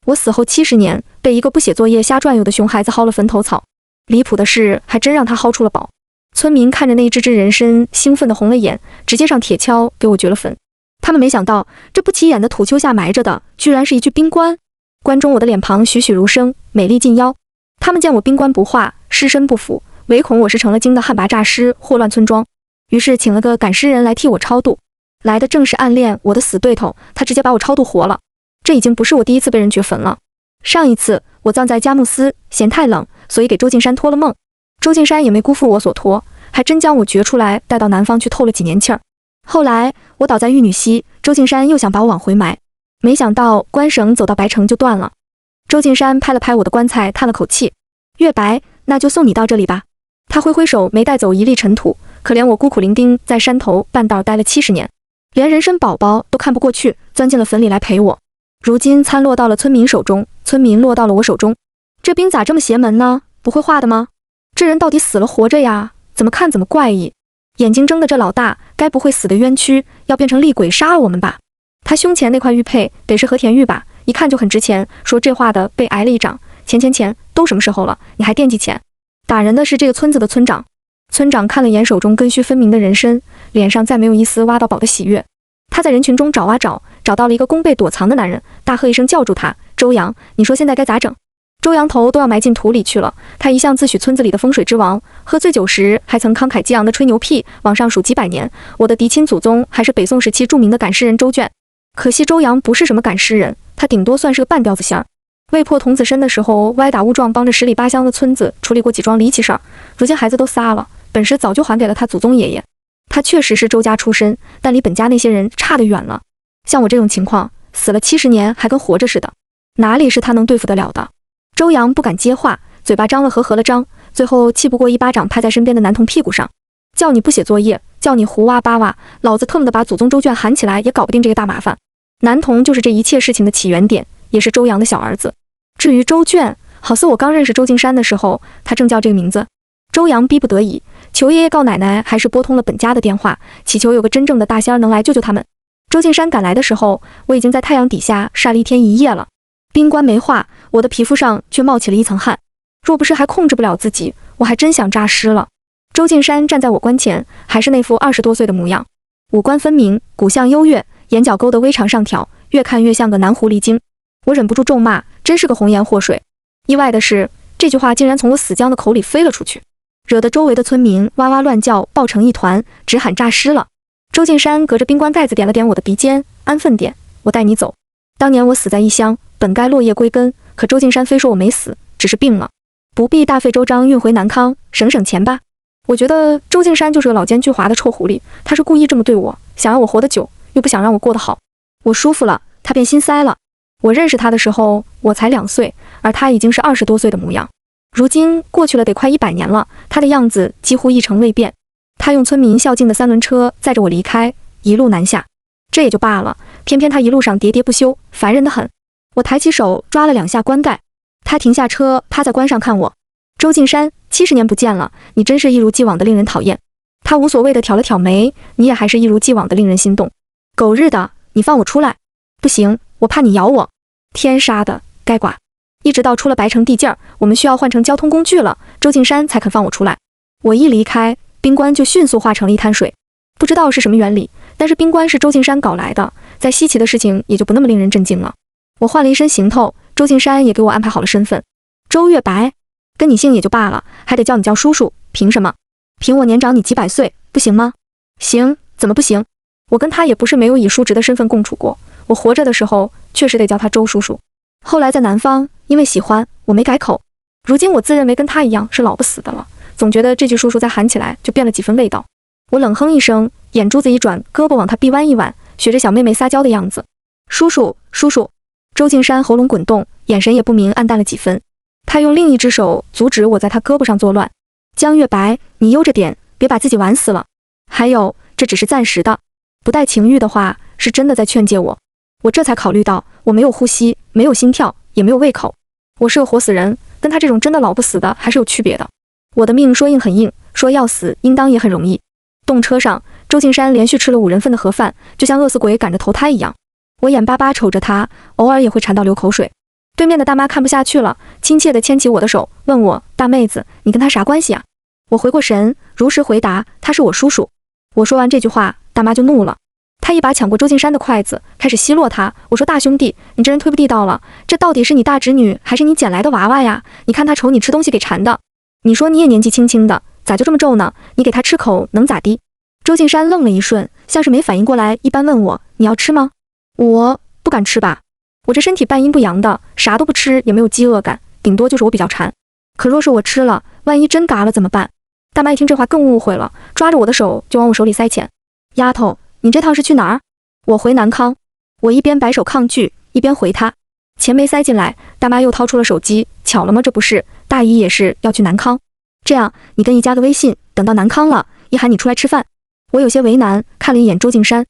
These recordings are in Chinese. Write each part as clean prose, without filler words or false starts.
我死后70年，被一个不写作业瞎转悠的熊孩子薅了坟头草。离谱的是，还真让他薅出了宝。村民看着那只人参，兴奋地红了眼，直接上铁锹给我掘了坟。他们没想到，这不起眼的土丘下埋着的，居然是一具冰棺。棺中我的脸庞栩栩如生，美丽近妖。他们见我冰棺不化，尸身不腐，唯恐我是成了精的旱魃诈尸，祸乱村庄，于是请了个赶尸人来替我超度。来的正是暗恋我的死对头，他直接把我超度活了。这已经不是我第一次被人掘坟了。上一次我葬在佳木斯，嫌太冷，所以给周敬山托了梦。周敬山也没辜负我所托，还真将我掘出来带到南方去透了几年气儿。后来我倒在玉女溪，周敬山又想把我往回埋，没想到棺绳走到白城就断了。周敬山拍了拍我的棺材，叹了口气：月白，那就送你到这里吧。他挥挥手，没带走一粒尘土。可怜我孤苦伶仃在山头半道待了70年，连人参宝宝都看不过去，钻进了坟里来陪我。如今参落到了村民手中，村民落到了我手中。这兵咋这么邪门呢？不会画的吗？这人到底死了活着呀？怎么看怎么怪异。眼睛睁的这老大，该不会死的冤屈，要变成厉鬼杀了我们吧？他胸前那块玉佩得是和田玉吧，一看就很值钱。说这话的被挨了一掌。钱，都什么时候了，你还惦记钱？打人的是这个村子的村长。村长看了眼手中根须分明的人参，脸上再没有一丝挖到宝的喜悦。他在人群中找啊找，找到了一个弓背躲藏的男人，大喝一声叫住他：周阳，你说现在该咋整？周阳头都要埋进土里去了。他一向自诩村子里的风水之王，喝醉酒时还曾慷慨激昂地吹牛屁，往上数几百年。我的嫡亲祖宗还是北宋时期著名的赶尸人周卷。可惜周阳不是什么赶尸人，他顶多算是个半吊子仙儿。未破童子身的时候，歪打误撞帮着十里八乡的村子处理过几桩离奇事儿，如今孩子都仨了，本事早就还给了他祖宗爷爷。他确实是周家出身，但离本家那些人差得远了。像我这种情况，死了70年还跟活着似的，哪里是他能对付得了的？周阳不敢接话，嘴巴张了合了张，最后气不过一巴掌拍在身边的男童屁股上。叫你不写作业，叫你胡挖八挖，老子特么的把祖宗周卷喊起来也搞不定这个大麻烦。男童就是这一切事情的起源点，也是周阳的小儿子。至于周卷，好似我刚认识周敬山的时候，他正叫这个名字。周阳逼不得已，求爷爷告奶奶，还是拨通了本家的电话，祈求有个真正的大仙儿能来救救他们。周敬山赶来的时候，我已经在太阳底下晒了1天1夜了。冰棺没化，我的皮肤上却冒起了一层汗。若不是还控制不了自己，我还真想诈尸了。周敬山站在我棺前，还是那副20多岁的模样，五官分明，骨相优越，眼角勾得微长上挑，越看越像个南狐狸精。我忍不住咒骂，真是个红颜祸水。意外的是，这句话竟然从我死僵的口里飞了出去，惹得周围的村民哇哇乱叫，抱成一团，直喊诈尸了。周敬山隔着冰棺盖子点了点我的鼻尖，安分点，我带你走。当年我死在异乡，本该落叶归根，可周敬山非说我没死，只是病了，不必大费周章运回南康，省钱吧。我觉得周敬山就是个老奸巨猾的臭狐狸，他是故意这么对我，想让我活得久，又不想让我过得好。我舒服了，他便心塞了。我认识他的时候，我才2岁，而他已经是20多岁的模样。如今过去了得快100年了，他的样子几乎一成未变。他用村民孝敬的3轮车载着我离开，一路南下。这也就罢了，偏偏他一路上喋喋不休，烦人得很。我抬起手抓了2下棺盖，他停下车，趴在棺上看我。周敬山，70年不见了，你真是一如既往的令人讨厌。他无所谓的挑了挑眉，你也还是一如既往的令人心动。狗日的，你放我出来！不行，我怕你咬我。天杀的，该剐！一直到出了白城地界儿，我们需要换成交通工具了，周敬山才肯放我出来。我一离开，冰棺就迅速化成了一滩水。不知道是什么原理，但是冰棺是周敬山搞来的，再稀奇的事情也就不那么令人震惊了。我换了一身行头，周敬山也给我安排好了身份。周月白，跟你姓也就罢了，还得叫你叫叔叔，凭什么？凭我年长你几百岁，不行吗？行，怎么不行？我跟他也不是没有以叔侄的身份共处过，我活着的时候确实得叫他周叔叔。后来在南方，因为喜欢，我没改口。如今我自认为跟他一样是老不死的了，总觉得这句叔叔再喊起来就变了几分味道。我冷哼一声，眼珠子一转，胳膊往他臂弯一挽，学着小妹妹撒娇的样子。叔叔，叔叔。周敬山喉咙滚动，眼神也不明暗淡了几分。他用另一只手阻止我在他胳膊上作乱。江月白，你悠着点，别把自己玩死了。还有，这只是暂时的，不带情欲的话，是真的在劝诫我。我这才考虑到，我没有呼吸，没有心跳，也没有胃口。我是个活死人，跟他这种真的老不死的还是有区别的。我的命说硬很硬，说要死应当也很容易。动车上，周敬山连续吃了5人份的盒饭，就像饿死鬼赶着投胎一样。我眼巴巴瞅着他，偶尔也会馋到流口水。对面的大妈看不下去了，亲切地牵起我的手，问我：“大妹子，你跟他啥关系啊？”我回过神，如实回答：“他是我叔叔。”我说完这句话，大妈就怒了，她一把抢过周敬山的筷子，开始奚落他。我说：“大兄弟，你这人忒不地道了，这到底是你大侄女还是你捡来的娃娃呀？你看他瞅你吃东西给馋的，你说你也年纪轻轻的，咋就这么皱呢？你给他吃口能咋地？”周敬山愣了一瞬，像是没反应过来一般，问我：“你要吃吗？”我不敢吃吧，我这身体半阴不阳的，啥都不吃也没有饥饿感，顶多就是我比较馋。可若是我吃了，万一真嘎了怎么办？大妈一听这话更误会了，抓着我的手就往我手里塞钱。丫头，你这趟是去哪儿？我回南康。我一边摆手抗拒，一边回她。钱没塞进来，大妈又掏出了手机。巧了吗？这不是，大姨也是要去南康。这样，你跟姨加个微信，等到南康了，姨喊你出来吃饭。我有些为难，看了一眼周敬山。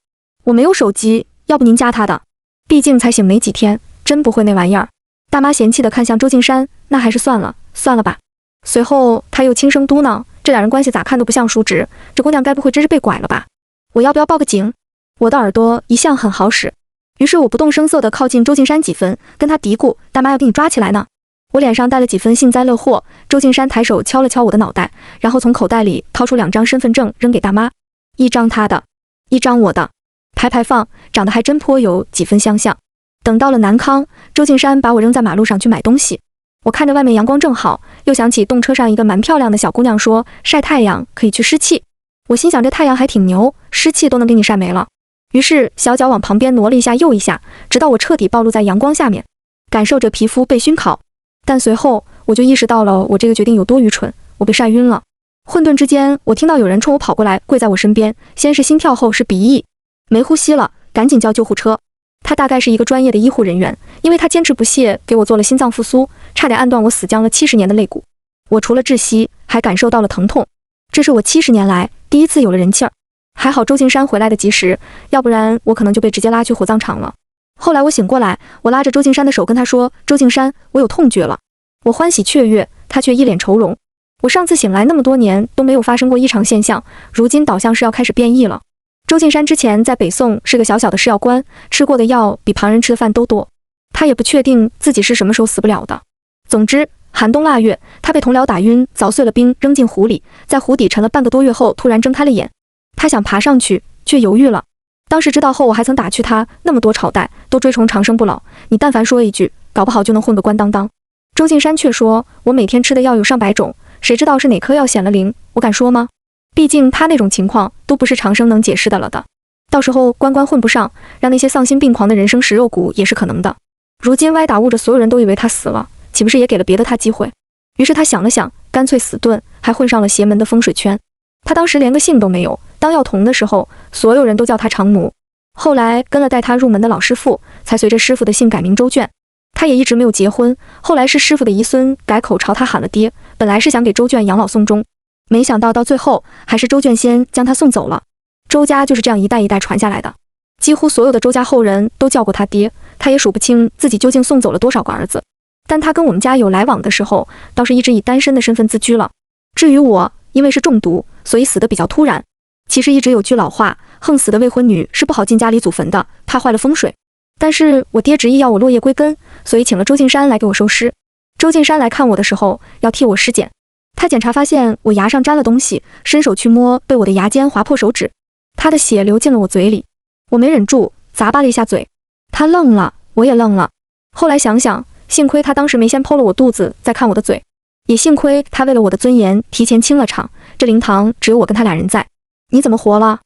我没有手机，要不您加他的？毕竟才醒没几天，真不会那玩意儿。大妈嫌弃地看向周敬山，那还是算了吧。随后她又轻声嘟囔，这两人关系咋看都不像叔侄，这姑娘该不会真是被拐了吧？我要不要报个警？我的耳朵一向很好使，于是我不动声色地靠近周敬山几分，跟他嘀咕：“大妈要给你抓起来呢。”我脸上带了几分幸灾乐祸。周敬山抬手敲了敲我的脑袋，然后从口袋里掏出2张身份证扔给大妈，一张他的，一张我的，排放，长得还真颇有几分相像。等到了南康，周敬山把我扔在马路上去买东西。我看着外面阳光正好，又想起动车上一个蛮漂亮的小姑娘说晒太阳可以去湿气。我心想这太阳还挺牛，湿气都能给你晒没了。于是小脚往旁边挪了一下又一下，直到我彻底暴露在阳光下面，感受着皮肤被熏烤。但随后我就意识到了我这个决定有多愚蠢，我被晒晕了。混沌之间，我听到有人冲我跑过来，跪在我身边，先是心跳，后是鼻翼，没呼吸了，赶紧叫救护车。他大概是一个专业的医护人员，因为他坚持不懈给我做了心脏复苏，差点按断我死僵了70年的肋骨。我除了窒息，还感受到了疼痛，这是我70年来第一次有了人气儿。还好周敬山回来的及时，要不然我可能就被直接拉去火葬场了。后来我醒过来，我拉着周敬山的手跟他说：“周敬山，我有痛觉了。”我欢喜雀跃，他却一脸愁容。我上次醒来那么多年都没有发生过异常现象，如今倒像是要开始变异了。周敬山之前在北宋是个小小的试药官，吃过的药比旁人吃的饭都多，他也不确定自己是什么时候死不了的。总之，寒冬腊月，他被同僚打晕，凿碎了冰扔进湖里，在湖底沉了半个多月后突然睁开了眼。他想爬上去，却犹豫了。当时知道后，我还曾打趣他，那么多朝代都追崇长生不老，你但凡说一句，搞不好就能混个官当当。周敬山却说，我每天吃的药有上百种，谁知道是哪颗药显了灵，我敢说吗？毕竟他那种情况都不是长生能解释的了的，到时候官混不上，让那些丧心病狂的人生食肉骨也是可能的。如今歪打误着，所有人都以为他死了，岂不是也给了别的他机会？于是他想了想，干脆死遁，还混上了邪门的风水圈。他当时连个姓都没有，当药童的时候，所有人都叫他长奴。后来跟了带他入门的老师傅，才随着师傅的姓改名周卷。他也一直没有结婚，后来是师傅的遗孙改口朝他喊了爹，本来是想给周卷养老送终，没想到最后还是周卷先将他送走了。周家就是这样一代一代传下来的，几乎所有的周家后人都叫过他爹，他也数不清自己究竟送走了多少个儿子。但他跟我们家有来往的时候，倒是一直以单身的身份自居了。至于我，因为是中毒，所以死得比较突然。其实一直有句老话，横死的未婚女是不好进家里祖坟的，怕坏了风水。但是我爹执意要我落叶归根，所以请了周敬山来给我收尸。周敬山来看我的时候，要替我尸检。他检查发现我牙上沾了东西，伸手去摸，被我的牙尖划破手指，他的血流进了我嘴里。我没忍住，咂巴了一下嘴。他愣了，我也愣了。后来想想，幸亏他当时没先剖了我肚子，再看我的嘴，也幸亏他为了我的尊严提前清了场，这灵堂只有我跟他俩人在。你怎么活了？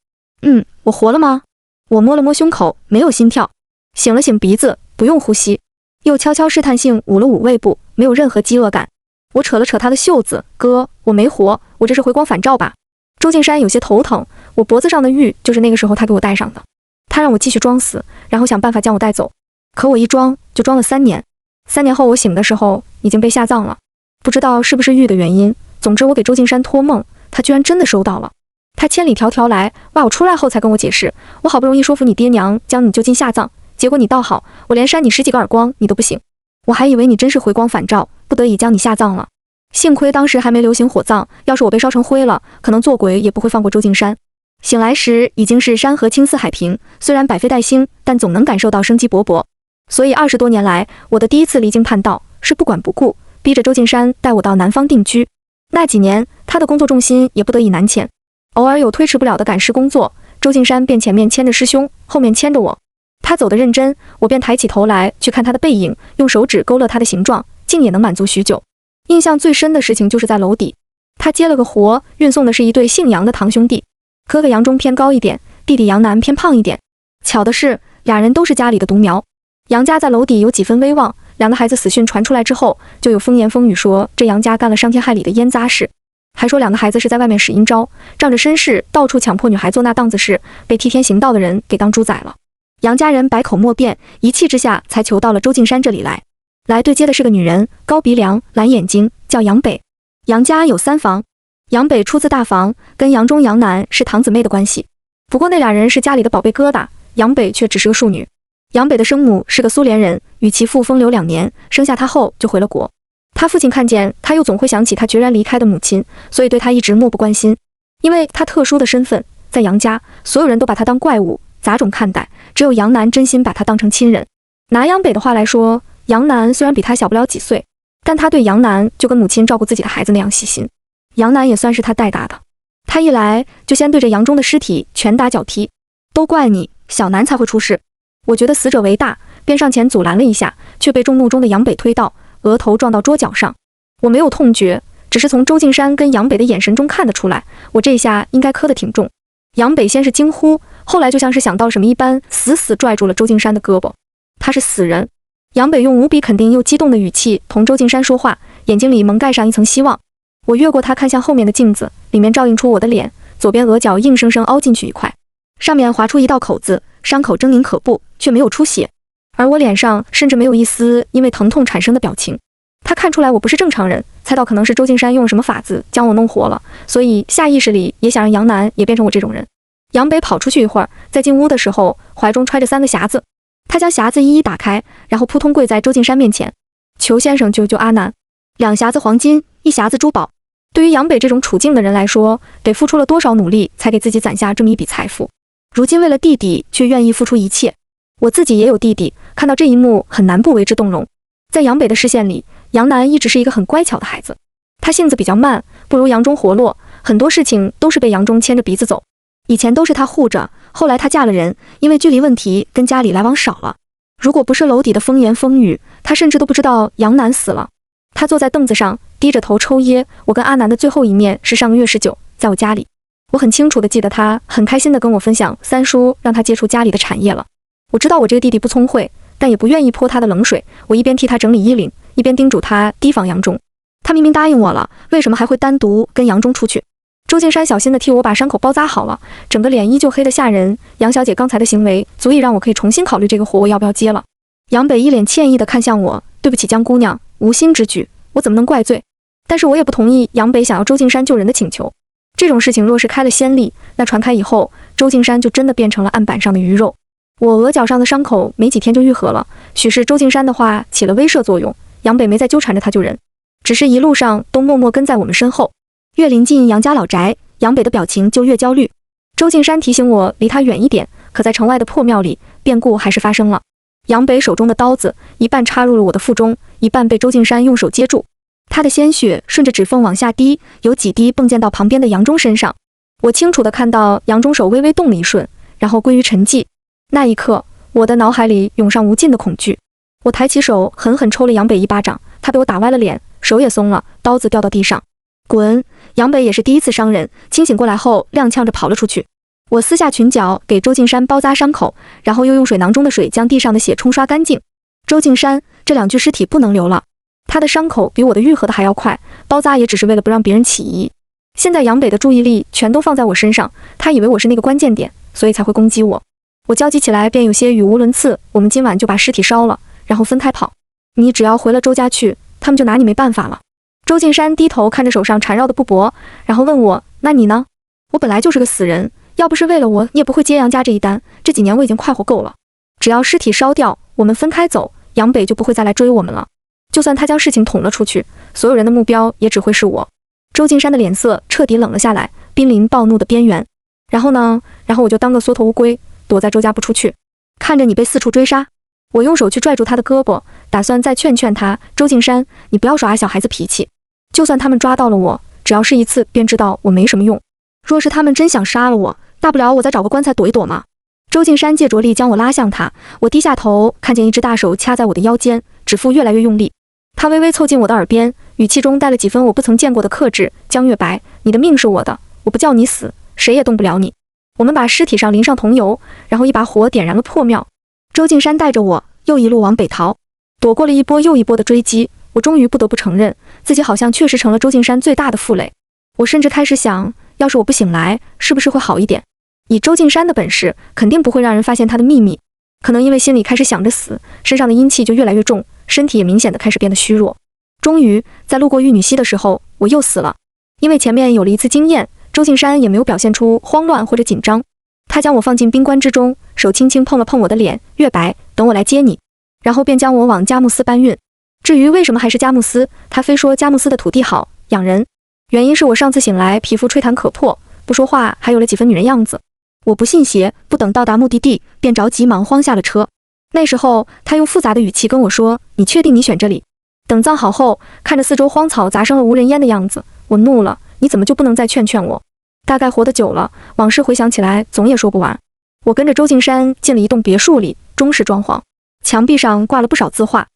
我活了吗？我摸了摸胸口，没有心跳，醒了醒鼻子，不用呼吸，又悄悄试探性捂了捂胃部，没有任何饥饿感。我扯了扯他的袖子，哥，我没活，我这是回光返照吧？周敬山有些头疼，我脖子上的玉就是那个时候他给我戴上的，他让我继续装死，然后想办法将我带走。可我一装就装了3年，3年后我醒的时候已经被下葬了，不知道是不是玉的原因。总之我给周敬山托梦，他居然真的收到了。他千里迢迢来，挖我出来后才跟我解释，我好不容易说服你爹娘将你就近下葬，结果你倒好，我连扇你10几个耳光你都不醒，我还以为你真是回光返照，不得已将你下葬了。幸亏当时还没流行火葬，要是我被烧成灰了，可能做鬼也不会放过周敬山。醒来时已经是山河青丝海平，虽然百废待兴，但总能感受到生机勃勃。所以20多年来，我的第一次离经叛道是不管不顾，逼着周敬山带我到南方定居。那几年，他的工作重心也不得已南迁，偶尔有推迟不了的赶尸工作，周敬山便前面牵着师兄，后面牵着我。他走得认真，我便抬起头来去看他的背影，用手指勾勒他的形状，竟也能满足许久。印象最深的事情就是在楼底，他接了个活，运送的是一对姓杨的堂兄弟，哥哥杨忠偏高一点，弟弟杨南偏胖一点。巧的是，俩人都是家里的独苗。杨家在楼底有几分威望，两个孩子死讯传出来之后，就有风言风语说这杨家干了伤天害理的烟杂事，还说两个孩子是在外面使阴招，仗着身世到处强迫女孩做那档子事，被替天行道的人给当猪宰了。杨家人百口莫辩，一气之下才求到了周敬山这里来。来对接的是个女人，高鼻梁，蓝眼睛，叫杨北。杨家有3房，杨北出自大房，跟杨忠、杨楠是堂姊妹的关系。不过那俩人是家里的宝贝疙瘩，杨北却只是个庶女。杨北的生母是个苏联人，与其父风流2年，生下他后就回了国。他父亲看见他，又总会想起他决然离开的母亲，所以对他一直漠不关心。因为他特殊的身份，在杨家，所有人都把他当怪物，杂种看待，只有杨楠真心把他当成亲人。拿杨北的话来说，杨楠虽然比他小不了几岁，但他对杨楠就跟母亲照顾自己的孩子那样细心。杨楠也算是他带大的，他一来就先对着杨忠的尸体拳打脚踢，都怪你，小南才会出事。我觉得死者为大，便上前阻拦了一下，却被众怒中的杨北推倒，额头撞到桌角上。我没有痛觉，只是从周敬山跟杨北的眼神中看得出来，我这下应该磕得挺重。杨北先是惊呼，后来就像是想到什么一般，死死拽住了周敬山的胳膊。他是死人。杨北用无比肯定又激动的语气同周敬山说话，眼睛里蒙盖上一层希望。我越过他看向后面的镜子，里面照映出我的脸，左边额角硬生生凹进去一块，上面划出一道口子，伤口狰狞可怖，却没有出血，而我脸上甚至没有一丝因为疼痛产生的表情。他看出来我不是正常人，猜到可能是周敬山用了什么法子将我弄活了，所以下意识里也想让杨楠也变成我这种人。杨北跑出去一会儿，在进屋的时候，怀中揣着3个匣子，他将匣子一一打开，然后扑通跪在周敬山面前，求先生救救阿南，2匣子黄金，1匣子珠宝。对于杨北这种处境的人来说，得付出了多少努力才给自己攒下这么一笔财富，如今为了弟弟却愿意付出一切。我自己也有弟弟，看到这一幕很难不为之动容。在杨北的视线里，杨楠一直是一个很乖巧的孩子，他性子比较慢，不如杨忠活络，很多事情都是被杨忠牵着鼻子走。以前都是他护着，后来他嫁了人，因为距离问题跟家里来往少了。如果不是楼底的风言风语，他甚至都不知道杨楠死了。他坐在凳子上，低着头抽噎。我跟阿南的最后一面是上个月19，在我家里。我很清楚地记得他很开心地跟我分享三叔让他接触家里的产业了。我知道我这个弟弟不聪慧，但也不愿意泼他的冷水。我一边替他整理衣领，一边叮嘱他提防杨忠。他明明答应我了，为什么还会单独跟杨忠出去？周敬山小心地替我把伤口包扎好了，整个脸依旧黑得吓人。杨小姐刚才的行为足以让我可以重新考虑这个活我要不要接了。杨北一脸歉意地看向我，对不起江姑娘，无心之举，我怎么能怪罪？但是我也不同意杨北想要周敬山救人的请求。这种事情若是开了先例，那传开以后，周敬山就真的变成了案板上的鱼肉。我额角上的伤口没几天就愈合了，许是周敬山的话起了威慑作用，杨北没再纠缠着他救人，只是一路上都默默跟在我们身后。越临近杨家老宅，杨北的表情就越焦虑。周敬山提醒我离他远一点，可在城外的破庙里，变故还是发生了。杨北手中的刀子一半插入了我的腹中，一半被周敬山用手接住，他的鲜血顺着指缝往下滴，有几滴迸溅到旁边的杨忠身上。我清楚地看到杨忠手微微动了一瞬，然后归于沉寂。那一刻，我的脑海里涌上无尽的恐惧。我抬起手狠狠抽了杨北一巴掌，他被我打歪了脸，手也松了，刀子掉到地上。滚！杨北也是第一次伤人，清醒过来后踉跄着跑了出去。我撕下裙角给周敬山包扎伤口，然后又用水囊中的水将地上的血冲刷干净。周敬山，这2具尸体不能留了，他的伤口比我的愈合的还要快，包扎也只是为了不让别人起疑。现在杨北的注意力全都放在我身上，他以为我是那个关键点，所以才会攻击我。我焦急起来便有些语无伦次。我们今晚就把尸体烧了，然后分开跑。你只要回了周家去，他们就拿你没办法了。周敬山低头看着手上缠绕的布帛，然后问我，那你呢？我本来就是个死人，要不是为了我，你也不会接杨家这一单。这几年我已经快活够了，只要尸体烧掉，我们分开走，杨北就不会再来追我们了。就算他将事情捅了出去，所有人的目标也只会是我。周敬山的脸色彻底冷了下来，濒临暴怒的边缘。然后呢？然后我就当个缩头乌龟，躲在周家不出去，看着你被四处追杀。我用手去拽住他的胳膊，打算再劝劝他。周敬山，你不要耍小孩子脾气。就算他们抓到了我，只要是一次，便知道我没什么用。若是他们真想杀了我，大不了我再找个棺材躲一躲嘛。周敬山借着力将我拉向他，我低下头，看见一只大手掐在我的腰间，指腹越来越用力。他微微凑近我的耳边，语气中带了几分我不曾见过的克制。江月白，你的命是我的，我不叫你死，谁也动不了你。我们把尸体上淋上桐油，然后一把火点燃了破庙。周敬山带着我又一路往北逃，躲过了一波又一波的追击。我终于不得不承认，自己好像确实成了周敬山最大的负累。我甚至开始想，要是我不醒来，是不是会好一点？以周敬山的本事，肯定不会让人发现他的秘密。可能因为心里开始想着死，身上的阴气就越来越重，身体也明显的开始变得虚弱。终于，在路过玉女溪的时候，我又死了。因为前面有了一次经验，周敬山也没有表现出慌乱或者紧张。他将我放进冰棺之中，手轻轻碰了碰我的脸，月白，等我来接你。然后便将我往佳木斯搬运。至于为什么还是佳木斯，他非说佳木斯的土地好养人，原因是我上次醒来皮肤吹弹可破，不说话还有了几分女人样子。我不信邪，不等到达目的地，便着急忙慌下了车。那时候他用复杂的语气跟我说，你确定你选这里？等葬好后，看着四周荒草杂生了无人烟的样子，我怒了，你怎么就不能再劝劝我？大概活得久了，往事回想起来总也说不完。我跟着周敬山进了一栋别墅里，中式装潢，墙壁上挂了不少字画。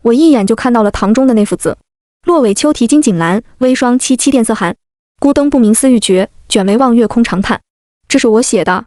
我一眼就看到了堂中的那幅字：落尾秋啼金锦兰，微霜凄凄殿色寒。孤灯不明思欲绝，卷眉望月空长叹。这是我写的，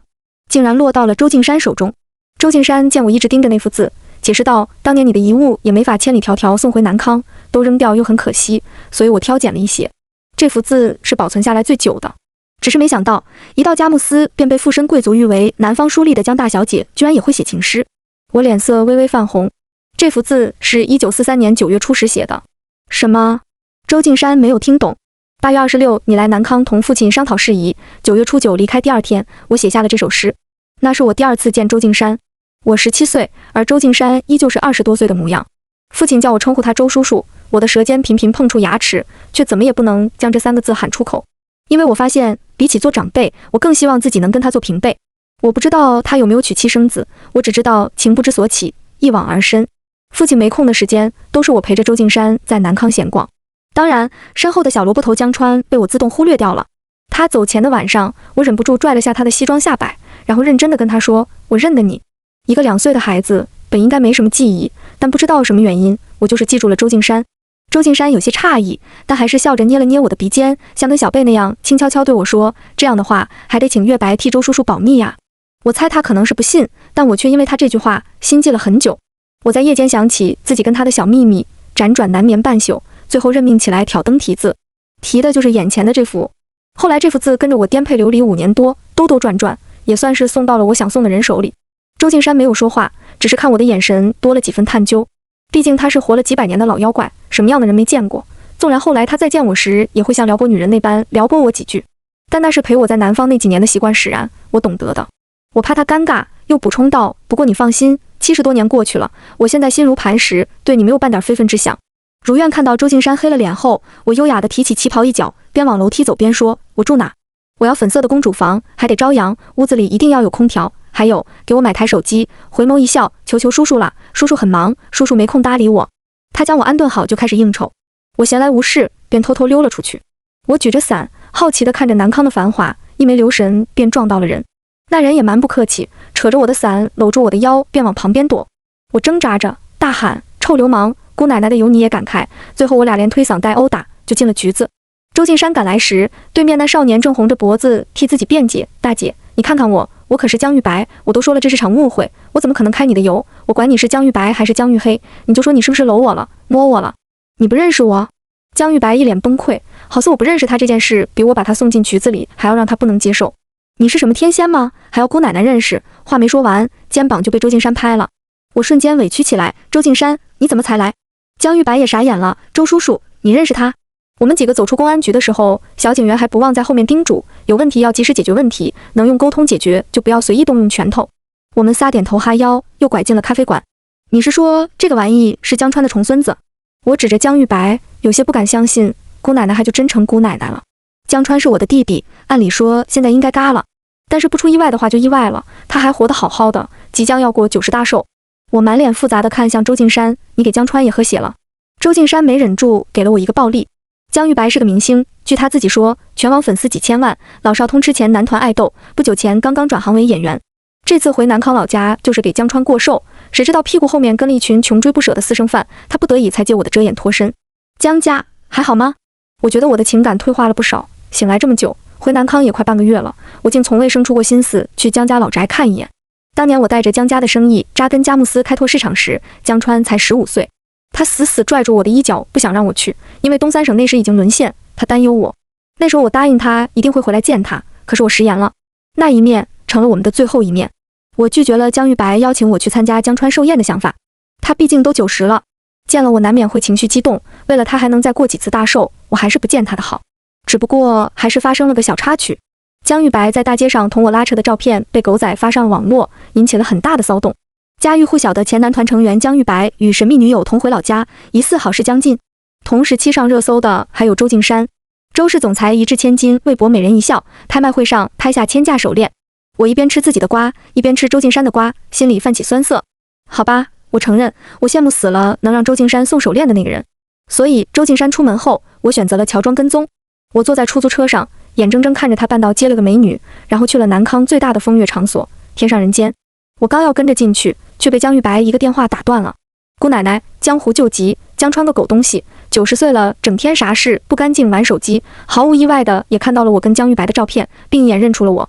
竟然落到了周敬山手中。周敬山见我一直盯着那幅字，解释道：当年你的遗物也没法千里迢迢送回南康，都扔掉又很可惜，所以我挑拣了一些。这幅字是保存下来最久的。只是没想到，一到佳木斯便被附身贵族誉为南方书吏的江大小姐，居然也会写情诗。我脸色微微泛红。这幅字是1943年9月初时写的。什么？周敬山没有听懂。8月26，你来南康同父亲商讨事宜。9月初9离开第二天，我写下了这首诗。那是我第二次见周敬山。我17岁，而周敬山依旧是20多岁的模样。父亲叫我称呼他周叔叔，我的舌尖频频碰触牙齿，却怎么也不能将这3个字喊出口。因为我发现，比起做长辈，我更希望自己能跟他做平辈。我不知道他有没有娶妻生子，我只知道情不知所起，一往而深。父亲没空的时间，都是我陪着周敬山在南康闲逛。当然，身后的小萝卜头江川被我自动忽略掉了。他走前的晚上，我忍不住拽了下他的西装下摆，然后认真地跟他说：“我认得你。”一个2岁的孩子本应该没什么记忆，但不知道什么原因，我就是记住了周敬山。周敬山有些诧异，但还是笑着捏了捏我的鼻尖，像跟小辈那样轻悄悄对我说：“这样的话，还得请月白替周叔叔保密呀。”我猜他可能是不信，但我却因为他这句话心悸了很久。我在夜间想起自己跟他的小秘密，辗转难眠半宿，最后认命起来挑灯题字，题的就是眼前的这幅。后来这幅字跟着我颠沛流离5年多，兜兜转转，也算是送到了我想送的人手里。周敬山没有说话，只是看我的眼神多了几分探究。毕竟他是活了几百年的老妖怪，什么样的人没见过？纵然后来他再见我时，也会像撩拨女人那般撩拨我几句，但那是陪我在南方那几年的习惯使然，我懂得的。我怕他尴尬，又补充道：“不过你放心，70多年过去了，我现在心如磐石，对你没有半点非分之想。”如愿看到周敬山黑了脸后，我优雅地提起旗袍一角，边往楼梯走边说：“我住哪？我要粉色的公主房，还得朝阳，屋子里一定要有空调。还有，给我买台手机。”回眸一笑，求求叔叔了，叔叔很忙，叔叔没空搭理我。他将我安顿好，就开始应酬。我闲来无事，便偷偷溜了出去。我举着伞，好奇地看着南康的繁华，一没留神便撞到了人。那人也蛮不客气，扯着我的伞，搂住我的腰，便往旁边躲。我挣扎着，大喊：“臭流氓！姑奶奶的有你也敢开！”最后我俩连推搡带殴打，就进了局子。周敬山赶来时，对面那少年正红着脖子替自己辩解：“大姐，你看看我，我可是江玉白，我都说了这是场误会，我怎么可能开你的油？我管你是江玉白还是江玉黑，你就说你是不是搂我了，摸我了？你不认识我？”江玉白一脸崩溃，好似我不认识他这件事比我把他送进局子里还要让他不能接受。你是什么天仙吗？还要姑奶奶认识？话没说完，肩膀就被周敬山拍了。我瞬间委屈起来：“周敬山，你怎么才来？”江玉白也傻眼了：“周叔叔，你认识他？”我们几个走出公安局的时候，小警员还不忘在后面叮嘱：有问题要及时解决问题，能用沟通解决就不要随意动用拳头。我们仨点头哈腰，又拐进了咖啡馆。你是说这个玩意是江川的重孙子？我指着江玉白，有些不敢相信，姑奶奶还就真成姑奶奶了。江川是我的弟弟，按理说现在应该嘎了，但是不出意外的话就意外了，他还活得好好的，即将要过90大寿。我满脸复杂的看向周敬山，你给江川也喝血了。周敬山没忍住给了我一个暴力。江玉白是个明星，据他自己说，全网粉丝几千万，老少通吃前男团爱豆，不久前刚刚转行为演员。这次回南康老家就是给江川过寿，谁知道屁股后面跟了一群穷追不舍的私生饭，他不得已才借我的遮掩脱身。江家还好吗？我觉得我的情感退化了不少，醒来这么久，回南康也快半个月了，我竟从未生出过心思去江家老宅看一眼。当年我带着江家的生意扎根佳木斯开拓市场时，江川才15岁，他死死拽住我的衣角，不想让我去，因为东三省那时已经沦陷，他担忧我。那时候我答应他一定会回来见他，可是我食言了，那一面成了我们的最后一面。我拒绝了江玉白邀请我去参加江川寿宴的想法，他毕竟都90了，见了我难免会情绪激动，为了他还能再过几次大寿，我还是不见他的好。只不过还是发生了个小插曲，江玉白在大街上同我拉扯的照片被狗仔发上了网络，引起了很大的骚动。家喻户晓的前男团成员江玉白与神秘女友同回老家，疑似好事将近。同时期上热搜的还有周敬山，周氏总裁一掷千金为博美人一笑，拍卖会上拍下1000价手链。我一边吃自己的瓜，一边吃周敬山的瓜，心里泛起酸涩。好吧，我承认，我羡慕死了能让周敬山送手链的那个人。所以周敬山出门后，我选择了乔装跟踪。我坐在出租车上，眼睁睁看着他半道接了个美女，然后去了南康最大的风月场所天上人间。我刚要跟着进去，却被江玉白一个电话打断了。姑奶奶，江湖救急，江川个狗东西，90岁了，整天啥事不干净玩手机，毫无意外的也看到了我跟江玉白的照片，并一眼认出了我。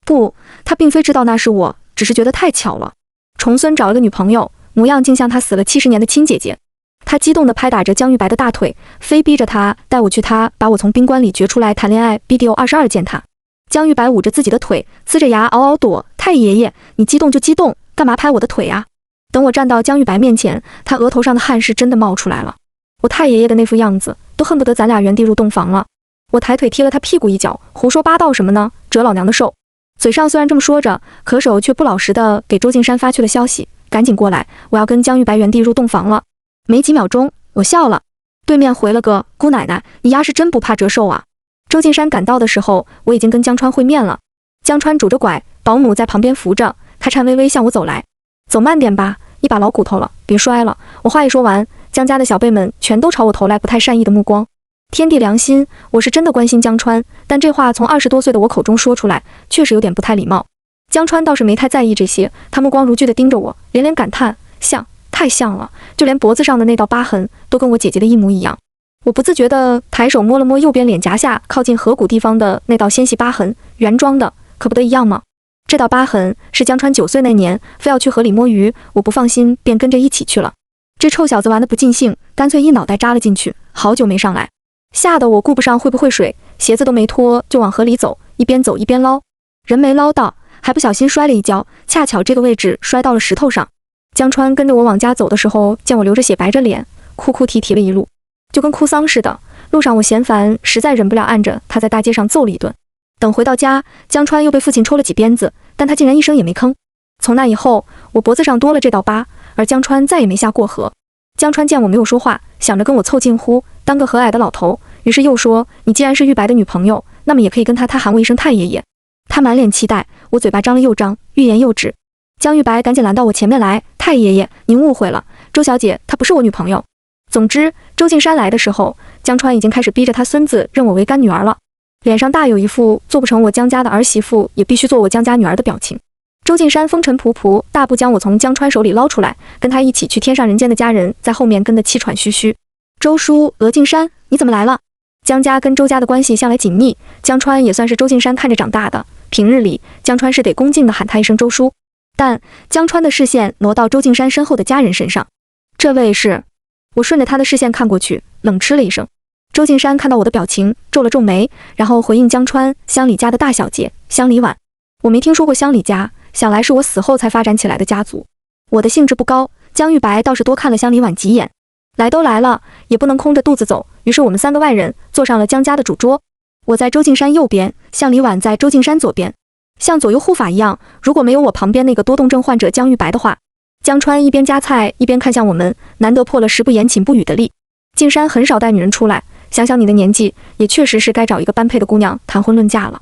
不，他并非知道那是我，只是觉得太巧了。重孙找了个女朋友，模样竟像他死了70年的亲姐姐。他激动地拍打着江玉白的大腿，非逼着他带我去他把我从宾馆里掘出来谈恋爱 BDO 22见他。江玉白捂着自己的腿，呲着牙嗷嗷躲。太爷爷，你激动就激动，干嘛拍我的腿啊？等我站到江玉白面前，他额头上的汗是真的冒出来了。我太爷爷的那副样子，都恨不得咱俩原地入洞房了。我抬腿踢了他屁股一脚，胡说八道什么呢？折老娘的寿！嘴上虽然这么说着，可手却不老实的给周敬山发去了消息，赶紧过来，我要跟江玉白原地入洞房了。没几秒钟，我笑了，对面回了个姑奶奶，你丫是真不怕折寿啊。周敬山赶到的时候，我已经跟江川会面了。江川拄着拐，保姆在旁边扶着，他颤巍巍向我走来。走慢点吧，一把老骨头了，别摔了。我话一说完，江家的小辈们全都朝我投来不太善意的目光。天地良心，我是真的关心江川，但这话从20多岁的我口中说出来，确实有点不太礼貌。江川倒是没太在意这些，他目光如炬地盯着我，连连感叹，像，太像了，就连脖子上的那道疤痕都跟我姐姐的一模一样。我不自觉地抬手摸了摸右边脸颊下靠近颌骨地方的那道纤细疤痕，原装的，可不得一样吗？这道疤痕是江川9岁那年非要去河里摸鱼，我不放心便跟着一起去了。这臭小子玩得不尽兴，干脆一脑袋扎了进去，好久没上来，吓得我顾不上会不会水，鞋子都没脱就往河里走，一边走一边捞，人没捞到，还不小心摔了一跤，恰巧这个位置摔到了石头上。江川跟着我往家走的时候，见我流着血白着脸，哭哭啼啼了一路，就跟哭丧似的。路上我嫌烦，实在忍不了，按着他在大街上揍了一顿。等回到家，江川又被父亲抽了几鞭子，但他竟然一声也没吭。从那以后，我脖子上多了这道疤，而江川再也没下过河。江川见我没有说话，想着跟我凑近乎，当个和蔼的老头，于是又说，你既然是玉白的女朋友，那么也可以跟他喊我一声太爷爷。他满脸期待，我嘴巴张了又张，欲言又止。江玉白赶紧拦到我前面来，太爷爷，您误会了，周小姐她不是我女朋友。总之，周敬山来的时候，江川已经开始逼着他孙子认我为干女儿了，脸上大有一副做不成我江家的儿媳妇也必须做我江家女儿的表情。周敬山风尘仆仆，大步将我从江川手里捞出来，跟他一起去天上人间的家人在后面跟得气喘吁吁。周叔，鹅敬山，你怎么来了？江家跟周家的关系向来紧密，江川也算是周敬山看着长大的，平日里江川是得恭敬地喊他一声周叔。但江川的视线挪到周敬山身后的家人身上，这位是……我顺着他的视线看过去，冷嗤了一声。周敬山看到我的表情，皱了皱眉，然后回应江川，乡里家的大小姐，乡里婉。我没听说过乡里家，想来是我死后才发展起来的家族。我的兴致不高，江玉白倒是多看了乡里婉几眼。来都来了，也不能空着肚子走，于是我们3个外人坐上了江家的主桌。我在周敬山右边，乡里婉在周敬山左边，像左右护法一样。如果没有我旁边那个多动症患者江玉白的话，江川一边夹菜一边看向我们，难得破了食不言寝不语的例。敬山很少带女人出来，想想你的年纪，也确实是该找一个般配的姑娘谈婚论嫁了。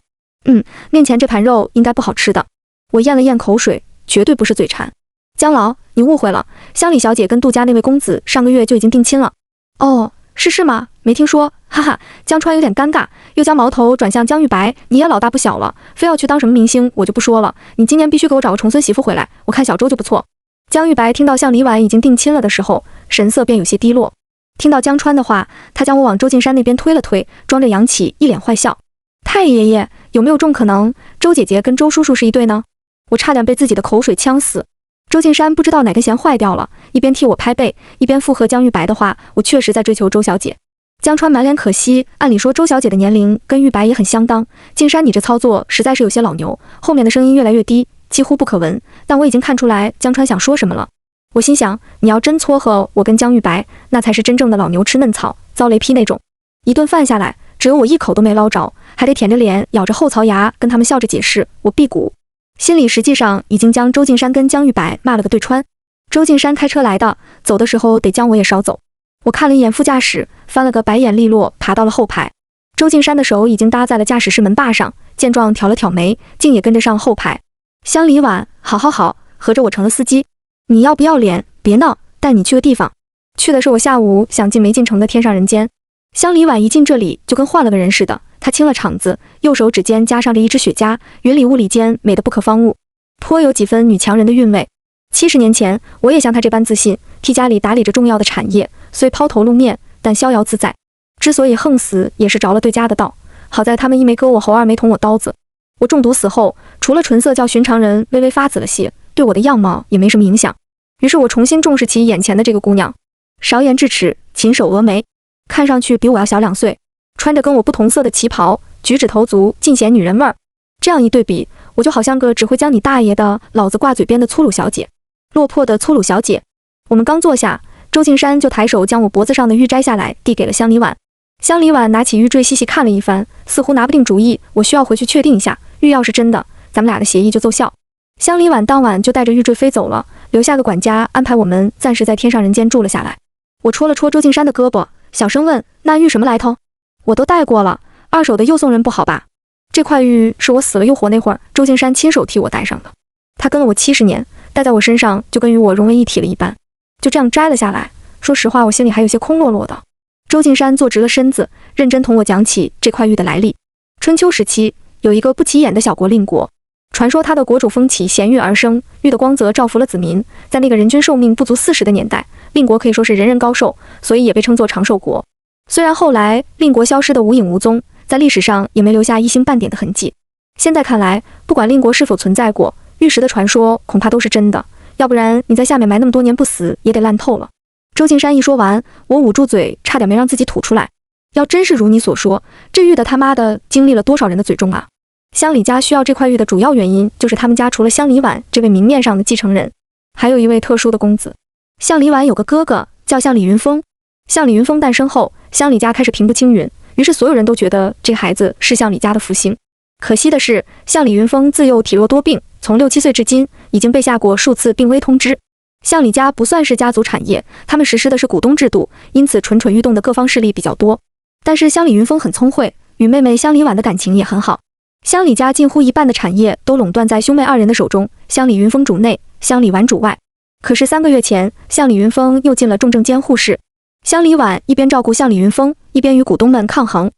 面前这盘肉应该不好吃的。我咽了咽口水，绝对不是嘴馋。江老，你误会了，乡里小姐跟杜家那位公子上个月就已经定亲了。哦，是吗？没听说，哈哈。江川有点尴尬，又将矛头转向江玉白，你也老大不小了，非要去当什么明星，我就不说了。你今年必须给我找个重孙媳妇回来，我看小周就不错。江玉白听到向李婉已经定亲了的时候，神色便有些低落。听到江川的话，他将我往周敬山那边推了推，装着扬起一脸坏笑。太爷爷，有没有种可能，周姐姐跟周叔叔是一对呢？我差点被自己的口水呛死。周敬山不知道哪根弦坏掉了，一边替我拍背，一边附和江玉白的话，我确实在追求周小姐。江川满脸可惜，按理说周小姐的年龄跟玉白也很相当，敬山你这操作实在是有些老牛。后面的声音越来越低，几乎不可闻，但我已经看出来江川想说什么了。我心想，你要真撮合我跟江玉白，那才是真正的老牛吃嫩草，遭雷劈那种。一顿饭下来，只有我一口都没捞着，还得舔着脸咬着后槽牙跟他们笑着解释，我辟谷。心里实际上已经将周敬山跟江玉白骂了个对穿。周敬山开车来的，走的时候得将我也捎走。我看了一眼副驾驶，翻了个白眼，利落爬到了后排。周敬山的手已经搭在了驾驶室门把上，见状挑了挑眉，竟也跟着上后排。乡里婉，好，合着我成了司机。你要不要脸？别闹，带你去个地方。去的是我下午想进没进城的天上人间。乡里婉一进这里就跟换了个人似的，他清了场子，右手指尖夹上着一支雪茄，云里雾里间美得不可方物，颇有几分女强人的韵味。70年前，我也像他这般自信，替家里打理着重要的产业，虽抛头露面，但逍遥自在。之所以横死，也是着了对家的道。好在他们一没割我喉，二没捅我刀子。我中毒死后，除了唇色较寻常人微微发紫了些，对我的样貌也没什么影响。于是我重新重视起眼前的这个姑娘，少眼智齿，琴手峨眉，看上去比我要小2岁，穿着跟我不同色的旗袍，举止投足尽显女人味儿。这样一对比，我就好像个只会将你大爷的老子挂嘴边的粗鲁小姐，落魄的粗鲁小姐。我们刚坐下，周敬山就抬手将我脖子上的玉摘下来，递给了乡里婉。乡里婉拿起玉坠细细看了一番，似乎拿不定主意，我需要回去确定一下。玉要是真的，咱们俩的协议就奏效。乡里婉当晚就带着玉坠飞走了，留下个管家安排我们暂时在天上人间住了下来。我戳了戳周敬山的胳膊，小声问：那玉什么来头？我都带过了，二手的又送人不好吧？这块玉是我死了又活那会儿，周敬山亲手替我戴上的。他跟了我70年，戴在我身上就跟与我融为一体了一般。就这样摘了下来，说实话，我心里还有些空落落的。周敬山坐直了身子，认真同我讲起这块玉的来历。春秋时期，有一个不起眼的小国令国，传说他的国主风起衔玉而生，玉的光泽照拂了子民。在那个人均寿命不足40的年代，令国可以说是人人高寿，所以也被称作长寿国。虽然后来令国消失得无影无踪，在历史上也没留下一星半点的痕迹。现在看来，不管令国是否存在过，玉石的传说恐怕都是真的，要不然你在下面埋那么多年不死，也得烂透了。周敬山一说完，我捂住嘴，差点没让自己吐出来。要真是如你所说，这玉的他妈的经历了多少人的嘴中啊！乡里家需要这块玉的主要原因，就是他们家除了乡里婉这位明面上的继承人，还有一位特殊的公子。乡里婉有个哥哥叫乡里云峰，乡里云峰诞生后，乡里家开始平步青云，于是所有人都觉得这孩子是乡里家的福星。可惜的是，乡里云峰自幼体弱多病，从6、7岁至今，已经被下过数次病危通知。乡里家不算是家族产业，他们实施的是股东制度，因此蠢蠢欲动的各方势力比较多。但是乡里云峰很聪慧，与妹妹乡里婉的感情也很好。乡里家近乎一半的产业都垄断在兄妹2人的手中，乡里云峰主内，乡里婉主外。可是3个月前，乡里云峰又进了重症监护室。乡里婉一边照顾乡里云峰，一边与股东们抗衡。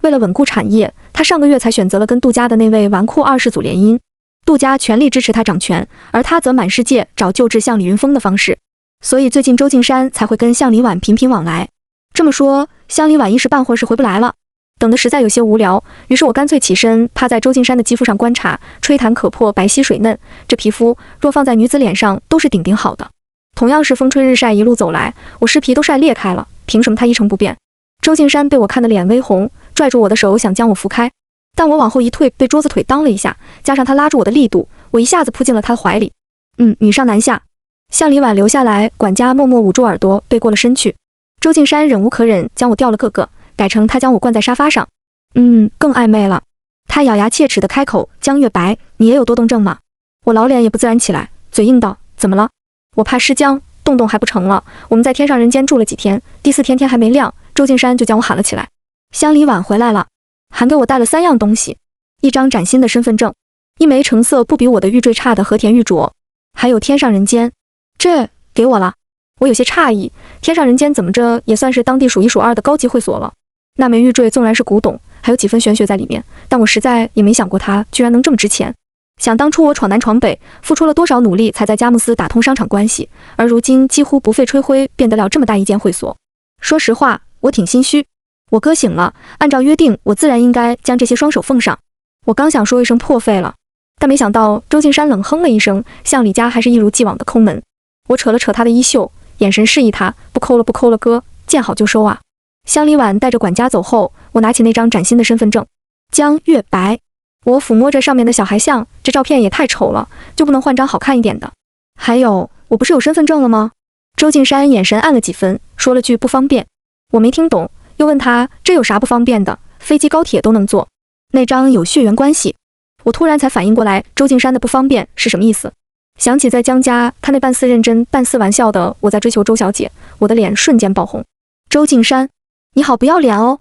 为了稳固产业，他上个月才选择了跟杜家的那位纨绔2世祖联姻。杜家全力支持他掌权，而他则满世界找救治乡里云峰的方式。所以最近周敬山才会跟乡里婉频频往来。这么说，乡里婉一时半会儿是回不来了。等得实在有些无聊，于是我干脆起身趴在周敬山的肌肤上观察，吹弹可破，白皙水嫩，这皮肤若放在女子脸上都是顶顶好的。同样是风吹日晒一路走来，我尸皮都晒裂开了，凭什么他一成不变？周敬山被我看得脸微红，拽住我的手想将我扶开，但我往后一退，被桌子腿当了一下，加上他拉住我的力度，我一下子扑进了他的怀里。女上男下。向里婉留下来，管家默默捂住耳朵，背过了身去。周敬山忍无可忍，将我调了个，改成他将我灌在沙发上。更暧昧了。他咬牙切齿地开口：江月白，你也有多动症吗？我老脸也不自然起来，嘴硬道：怎么了？我怕失僵，动还不成了。我们在天上人间住了几天，第4天天还没亮，周敬山就将我喊了起来。乡里婉回来了，还给我带了3样东西：一张崭新的身份证，一枚成色不比我的玉坠差的和田玉镯，还有天上人间。这给我了。我有些诧异，天上人间怎么着也算是当地数一数二的高级会所了。那枚玉坠纵然是古董，还有几分玄学在里面，但我实在也没想过它居然能这么值钱。想当初我闯南闯北，付出了多少努力才在佳木斯打通商场关系，而如今几乎不费吹灰变得了这么大一间会所。说实话，我挺心虚。我哥醒了，按照约定，我自然应该将这些双手奉上。我刚想说一声破费了，但没想到周敬山冷哼了一声，向里家还是一如既往的抠门。我扯了扯他的衣袖，眼神示意他不抠了不抠了哥，见好就收啊。乡里晚带着管家走后，我拿起那张崭新的身份证，江月白。我抚摸着上面的小孩像，这照片也太丑了，就不能换张好看一点的？还有，我不是有身份证了吗？周敬山眼神暗了几分，说了句不方便。我没听懂，又问他这有啥不方便的？飞机高铁都能坐，那张有血缘关系。我突然才反应过来，周敬山的不方便是什么意思？想起在江家，他那半似认真半似玩笑的我在追求周小姐，我的脸瞬间爆红。周敬山，你好不要脸哦！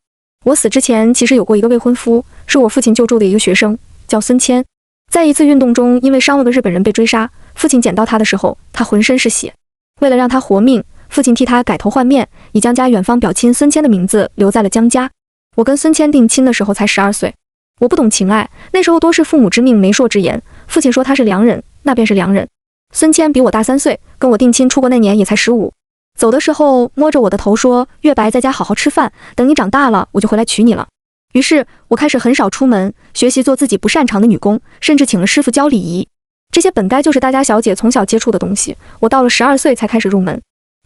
我死之前其实有过一个未婚夫，是我父亲救助的一个学生，叫孙谦。在一次运动中，因为伤了个日本人被追杀，父亲捡到他的时候，他浑身是血。为了让他活命，父亲替他改头换面，以江家远方表亲孙谦的名字留在了江家。我跟孙谦定亲的时候才12岁，我不懂情爱，那时候多是父母之命媒妁之言，父亲说他是良人，那便是良人。孙谦比我大3岁，跟我定亲出国那年也才15。走的时候摸着我的头说，月白在家好好吃饭，等你长大了我就回来娶你了。于是我开始很少出门，学习做自己不擅长的女工，甚至请了师傅教礼仪。这些本该就是大家小姐从小接触的东西，我到了12岁才开始入门。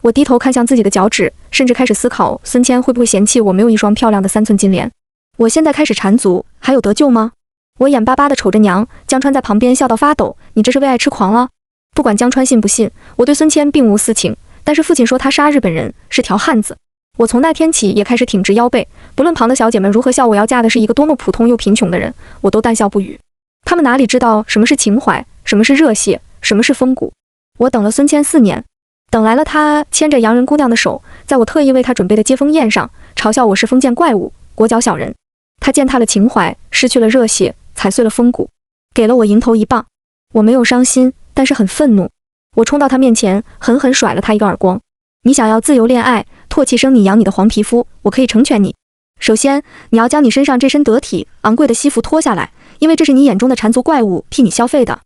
我低头看向自己的脚趾，甚至开始思考孙谦会不会嫌弃我没有一双漂亮的3寸金莲。我现在开始缠足，还有得救吗？我眼巴巴地瞅着娘，江川在旁边笑到发抖，你这是为爱痴狂了？不管江川信不信，我对孙谦并无私情，但是父亲说他杀日本人，是条汉子。我从那天起也开始挺直腰背，不论旁的小姐们如何笑我要嫁的是一个多么普通又贫穷的人，我都淡笑不语。他们哪里知道什么是情怀，什么是热血，什么是风骨。我等了孙谦4年，等来了他牵着洋人姑娘的手，在我特意为他准备的接风宴上，嘲笑我是封建怪物，裹脚小人。他践踏了情怀，失去了热血，踩碎了风骨，给了我迎头一棒。我没有伤心，但是很愤怒。我冲到他面前，狠狠甩了他一个耳光。你想要自由恋爱，唾弃生你养你的黄皮肤，我可以成全你。首先，你要将你身上这身得体昂贵的西服脱下来，因为这是你眼中的缠足怪物替你消费的。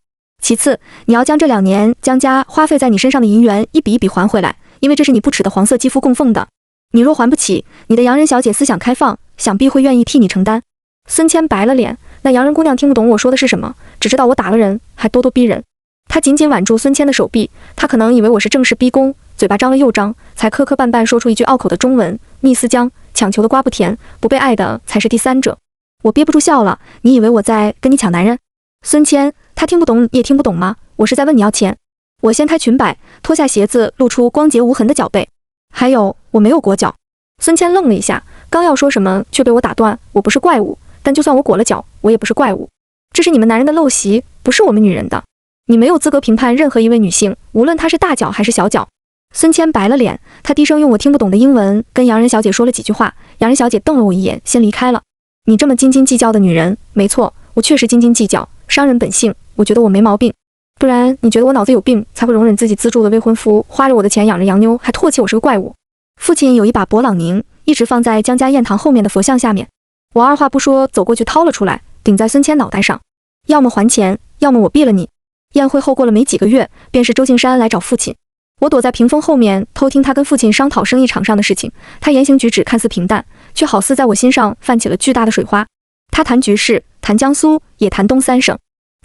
其次，你要将这2年江家花费在你身上的银元一笔一笔还回来，因为这是你不耻的黄色肌肤供奉的。你若还不起，你的洋人小姐思想开放，想必会愿意替你承担。孙谦白了脸，那洋人姑娘听不懂我说的是什么，只知道我打了人，还咄咄逼人。她紧紧挽住孙谦的手臂，她可能以为我是正式逼宫，嘴巴张了又张，才磕磕绊绊说出一句拗口的中文：蜜丝浆，强求的瓜不甜，不被爱的才是第三者。我憋不住笑了，你以为我在跟你抢男人？孙谦，他听不懂你也听不懂吗？我是在问你要钱。我掀开裙摆，脱下鞋子，露出光洁无痕的脚背。还有，我没有裹脚。孙谦愣了一下，刚要说什么，却被我打断。我不是怪物，但就算我裹了脚，我也不是怪物。这是你们男人的陋习，不是我们女人的。你没有资格评判任何一位女性，无论她是大脚还是小脚。孙谦白了脸，他低声用我听不懂的英文跟洋人小姐说了几句话。洋人小姐瞪了我一眼，先离开了。你这么斤斤计较的女人，没错，我确实斤斤计较，商人本性，我觉得我没毛病。不然你觉得我脑子有病，才会容忍自己资助的未婚夫花着我的钱养着洋妞，还唾弃我是个怪物。父亲有一把勃朗宁，一直放在江家宴堂后面的佛像下面。我二话不说走过去掏了出来，顶在孙谦脑袋上。要么还钱，要么我毙了你。宴会后过了没几个月，便是周敬山来找父亲。我躲在屏风后面偷听他跟父亲商讨生意场上的事情，他言行举止看似平淡，却好似在我心上泛起了巨大的水花。他谈局势，谈江苏，也谈东3省。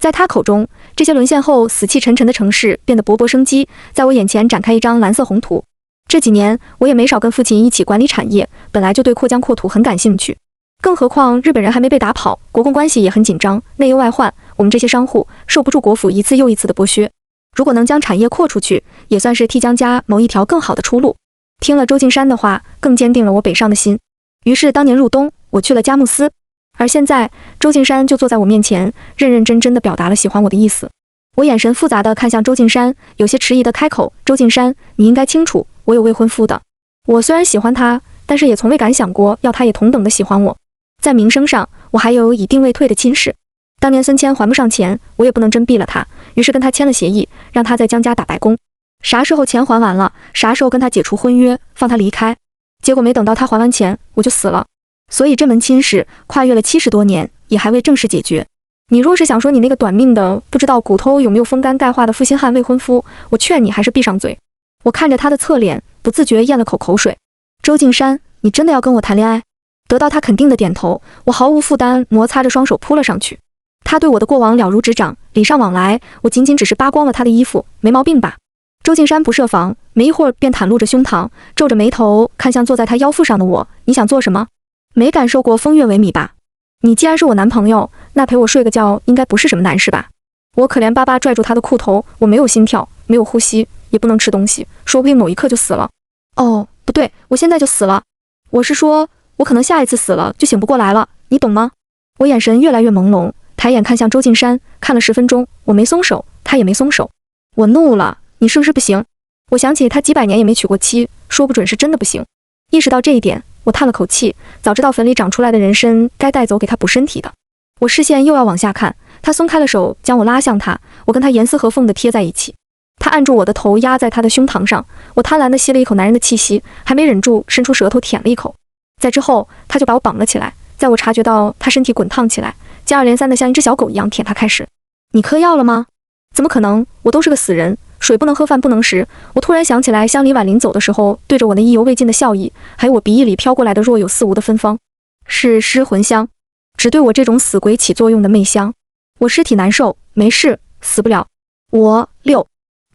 在他口中，这些沦陷后死气沉沉的城市变得勃勃生机，在我眼前展开一张蓝色宏图。这几年我也没少跟父亲一起管理产业，本来就对扩疆扩土很感兴趣，更何况日本人还没被打跑，国共关系也很紧张，内忧外患，我们这些商户受不住国府一次又一次的剥削。如果能将产业扩出去，也算是替江家谋一条更好的出路。听了周敬山的话，更坚定了我北上的心。于是当年入冬，我去了佳木斯，而现在周敬山就坐在我面前，认认真真地表达了喜欢我的意思。我眼神复杂地看向周敬山，有些迟疑地开口：周敬山，你应该清楚，我有未婚夫的。我虽然喜欢他，但是也从未敢想过要他也同等的喜欢我。在名声上，我还有已定未退的亲事。当年孙谦还不上钱，我也不能真毙了他，于是跟他签了协议，让他在江家打白工。啥时候钱还完了，啥时候跟他解除婚约，放他离开。结果没等到他还完钱，我就死了。所以这门亲事跨越了70多年，也还未正式解决。你若是想说你那个短命的不知道骨头有没有风干钙化的负心汉未婚夫，我劝你还是闭上嘴。我看着他的侧脸，不自觉咽了口水。周敬山，你真的要跟我谈恋爱？得到他肯定的点头，我毫无负担摩擦着双手扑了上去。他对我的过往了如指掌，礼尚往来，我仅仅只是扒光了他的衣服，没毛病吧？周敬山不设防，没一会儿便袒露着胸膛，皱着眉头看向坐在他腰腹上的我，你想做什么？没感受过风月萎靡吧？你既然是我男朋友，那陪我睡个觉应该不是什么难事吧？我可怜巴巴拽住他的裤头，我没有心跳，没有呼吸，也不能吃东西，说不定某一刻就死了。哦，不对，我现在就死了。我是说，我可能下一次死了就醒不过来了，你懂吗？我眼神越来越朦胧，抬眼看向周敬山，看了10分钟，我没松手，他也没松手。我怒了，你是不是不行？我想起他几百年也没娶过妻，说不准是真的不行。意识到这一点，我叹了口气，早知道坟里长出来的人参该带走给他补身体的。我视线又要往下看，他松开了手，将我拉向他，我跟他严丝合缝地贴在一起。他按住我的头，压在他的胸膛上，我贪婪地吸了一口男人的气息，还没忍住，伸出舌头舔了一口。在之后，他就把我绑了起来，在我察觉到他身体滚烫起来，接二连三地像一只小狗一样舔他开始。你嗑药了吗？怎么可能，我都是个死人，水不能喝，饭不能食。我突然想起来乡里晚临走的时候对着我那意犹未尽的笑意，还有我鼻翼里飘过来的若有似无的芬芳，是失魂香，只对我这种死鬼起作用的媚香。我尸体难受，没事，死不了。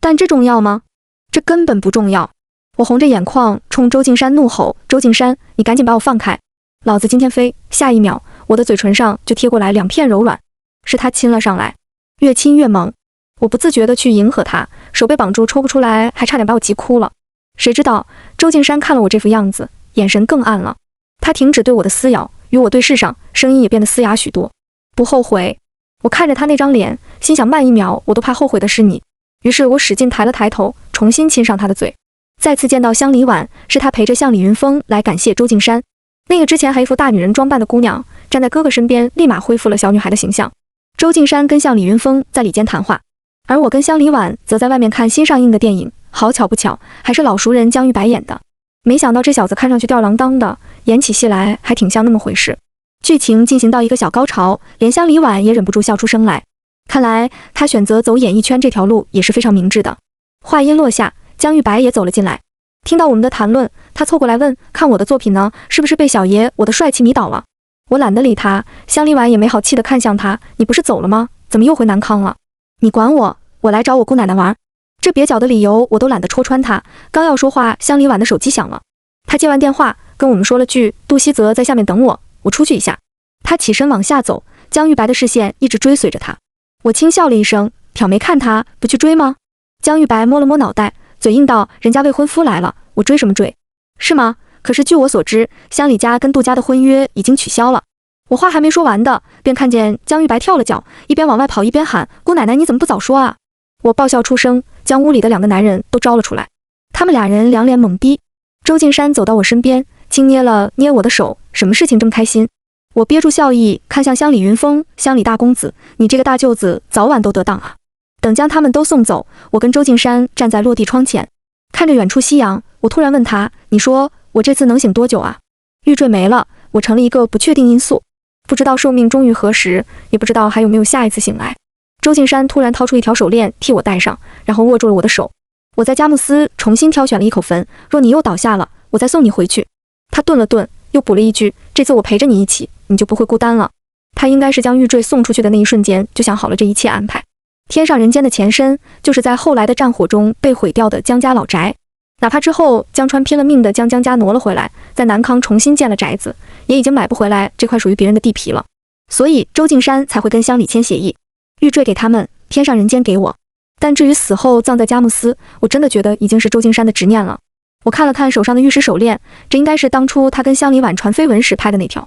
但这重要吗？这根本不重要。我红着眼眶冲周敬山怒吼，周敬山，你赶紧把我放开，老子今天飞。下一秒，我的嘴唇上就贴过来2片柔软，是他亲了上来，越亲越猛。我不自觉地去迎合他，手被绑住抽不出来，还差点把我急哭了。谁知道周敬山看了我这副样子，眼神更暗了。他停止对我的撕咬，与我对视上，声音也变得嘶哑许多。不后悔。我看着他那张脸，心想慢一秒我都怕后悔的是你。于是我使劲抬了抬头，重新亲上他的嘴。再次见到乡里婉，是他陪着向李云峰来感谢周敬山。那个之前还一副大女人装扮的姑娘，站在哥哥身边，立马恢复了小女孩的形象。周敬山跟向李云峰在里间谈话，而我跟乡里婉则在外面看新上映的电影。好巧不巧，还是老熟人姜玉白演的。没想到这小子看上去吊儿郎当的，演起戏来还挺像那么回事。剧情进行到一个小高潮，连乡里婉也忍不住笑出声来。看来他选择走演艺圈这条路也是非常明智的。话音落下，姜玉白也走了进来。听到我们的谈论，他凑过来问，看我的作品呢，是不是被小爷我的帅气迷倒了？我懒得理他，乡里婉也没好气地看向他，你不是走了吗？怎么又回南康了？你管我，我来找我姑奶奶玩。这蹩脚的理由我都懒得戳穿他。刚要说话，乡里婉的手机响了，他接完电话跟我们说了句杜希泽在下面等我，我出去一下。他起身往下走，姜玉白的视线一直追随着他。我轻笑了一声，挑眉看他，不去追吗？姜玉白摸了摸脑袋，嘴硬道，人家未婚夫来了，我追什么追？是吗？可是据我所知，乡里家跟杜家的婚约已经取消了。我话还没说完的，便看见姜玉白跳了脚，一边往外跑一边喊，姑奶奶你怎么不早说啊？我爆笑出声，将屋里的2个男人都招了出来。他们俩人两脸懵逼。周敬山走到我身边，轻捏了捏我的手，什么事情这么开心？我憋住笑意，看向乡里云峰，乡里大公子，你这个大舅子早晚都得当啊。等将他们都送走，我跟周敬山站在落地窗前，看着远处夕阳，我突然问他，你说我这次能醒多久啊？玉坠没了，我成了一个不确定因素，不知道寿命终于何时，也不知道还有没有下一次醒来。周敬山突然掏出一条手链替我戴上，然后握住了我的手。我在佳木斯重新挑选了一口坟，若你又倒下了，我再送你回去。他顿了顿，又补了一句，这次我陪着你一起，你就不会孤单了。他应该是将玉坠送出去的那一瞬间就想好了这一切安排。天上人间的前身，就是在后来的战火中被毁掉的姜家老宅。哪怕之后江川拼了命的将姜家挪了回来，在南康重新建了宅子，也已经买不回来这块属于别人的地皮了。所以周敬山才会跟乡里签协议，玉坠给他们，天上人间给我。但至于死后葬在佳木斯，我真的觉得已经是周敬山的执念了。我看了看手上的玉石手链，这应该是当初他跟乡里婉传绯闻时拍的那条。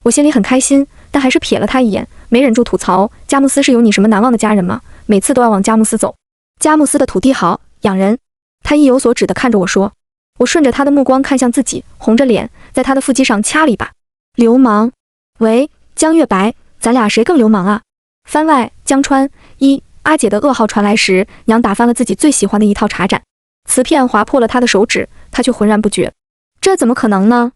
我心里很开心，但还是瞥了他一眼，没忍住吐槽，佳木斯是有你什么难忘的家人吗？每次都要往佳木斯走。佳木斯的土地好，养人。他意有所指地看着我说。我顺着他的目光看向自己，红着脸在他的腹肌上掐了一把。流氓。喂，姜月白，咱俩谁更流氓啊？番外，江川，阿姐的噩耗传来时，娘打翻了自己最喜欢的一套茶盏。瓷片划破了他的手指，他却浑然不觉。这怎么可能呢？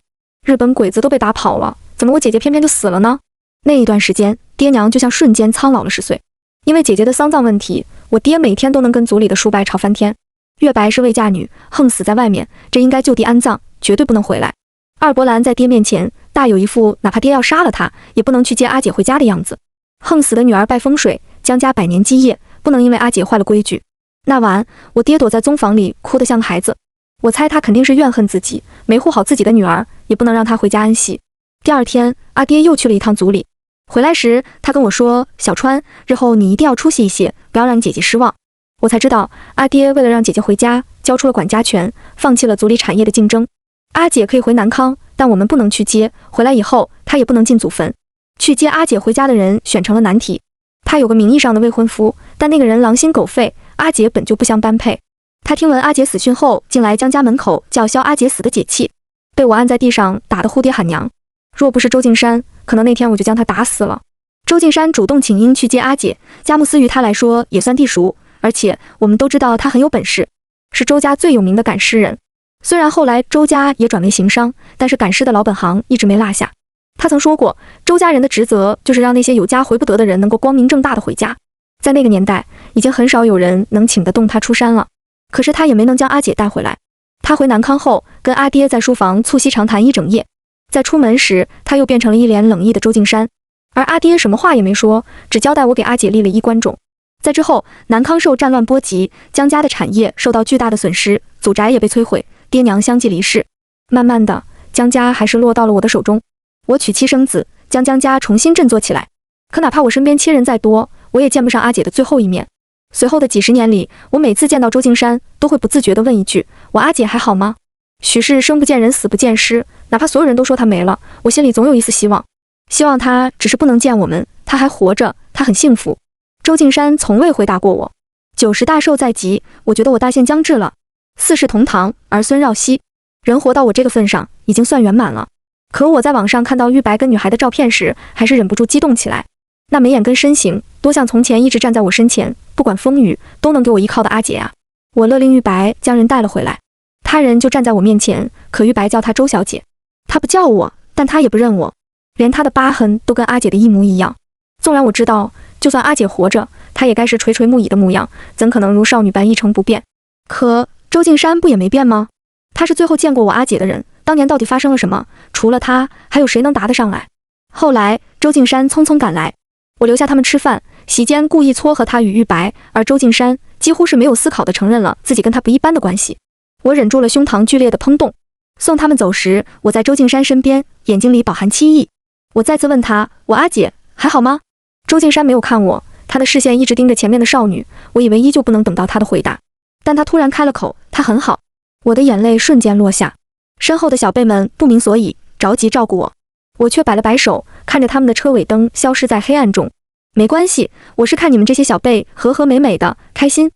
日本鬼子都被打跑了，怎么我姐姐偏偏就死了呢？那一段时间，爹娘就像瞬间苍老了10岁。因为姐姐的丧葬问题，我爹每天都能跟族里的叔伯吵翻天。月白是未嫁女，横死在外面，这应该就地安葬，绝对不能回来。二伯兰在爹面前大有一副哪怕爹要杀了他，也不能去接阿姐回家的样子。横死的女儿拜风水，江家百年基业，不能因为阿姐坏了规矩。那晚，我爹躲在宗房里，哭得像个孩子。我猜他肯定是怨恨自己，没护好自己的女儿，也不能让她回家安息。第二天，阿爹又去了一趟族里。回来时，他跟我说：“小川，日后你一定要出息一些，不要让你姐姐失望。”我才知道，阿爹为了让姐姐回家，交出了管家权，放弃了族里产业的竞争。阿姐可以回南康，但我们不能去接。回来以后，她也不能进祖坟。去接阿姐回家的人选成了难题。她有个名义上的未婚夫，但那个人狼心狗肺，阿姐本就不相般配。他听闻阿姐死讯后，竟来江家门口叫嚣阿姐死的解气，被我按在地上打得呼爹喊娘。若不是周敬山，可能那天我就将他打死了。周敬山主动请缨去接阿姐，佳木斯于他来说也算地熟，而且我们都知道他很有本事，是周家最有名的赶尸人。虽然后来周家也转为行商，但是赶尸的老本行一直没落下。他曾说过，周家人的职责就是让那些有家回不得的人能够光明正大的回家。在那个年代，已经很少有人能请得动他出山了。可是他也没能将阿姐带回来。他回南康后，跟阿爹在书房促膝长谈一整夜。在出门时，他又变成了一脸冷意的周敬山，而阿爹什么话也没说，只交代我给阿姐立了衣冠冢。在之后，南康受战乱波及，江家的产业受到巨大的损失，祖宅也被摧毁，爹娘相继离世。慢慢的，江家还是落到了我的手中。我娶妻生子，将江家重新振作起来。可哪怕我身边亲人再多，我也见不上阿姐的最后一面。随后的几十年里，我每次见到周敬山，都会不自觉地问一句：我阿姐还好吗？许是生不见人，死不见尸，哪怕所有人都说她没了，我心里总有一丝希望，希望她只是不能见我们，她还活着，她很幸福。周敬山从未回答过我。90大寿在即，我觉得我大限将至了。4世同堂，儿孙绕膝，人活到我这个份上，已经算圆满了。可我在网上看到玉白跟女孩的照片时，还是忍不住激动起来。那眉眼跟身形，多像从前一直站在我身前，不管风雨都能给我依靠的阿姐啊！我勒令玉白将人带了回来。他人就站在我面前，可玉白叫她周小姐，她不叫我，但她也不认我，连她的疤痕都跟阿姐的一模一样。纵然我知道，就算阿姐活着，她也该是垂垂暮倚的模样，怎可能如少女般一成不变？可周敬山不也没变吗？他是最后见过我阿姐的人，当年到底发生了什么？除了他，还有谁能答得上来？后来，周敬山匆匆赶来，我留下他们吃饭，席间故意撮合他与玉白，而周敬山几乎是没有思考地承认了自己跟他不一般的关系。我忍住了胸膛剧烈的砰动。送他们走时，我在周敬山身边，眼睛里饱含凄意。我再次问他：我阿姐还好吗？周敬山没有看我，他的视线一直盯着前面的少女，我以为依旧不能等到他的回答，但他突然开了口：他很好。我的眼泪瞬间落下。身后的小辈们不明所以，着急照顾我，我却摆了摆手，看着他们的车尾灯消失在黑暗中。没关系，我是看你们这些小辈和和美美的，开心。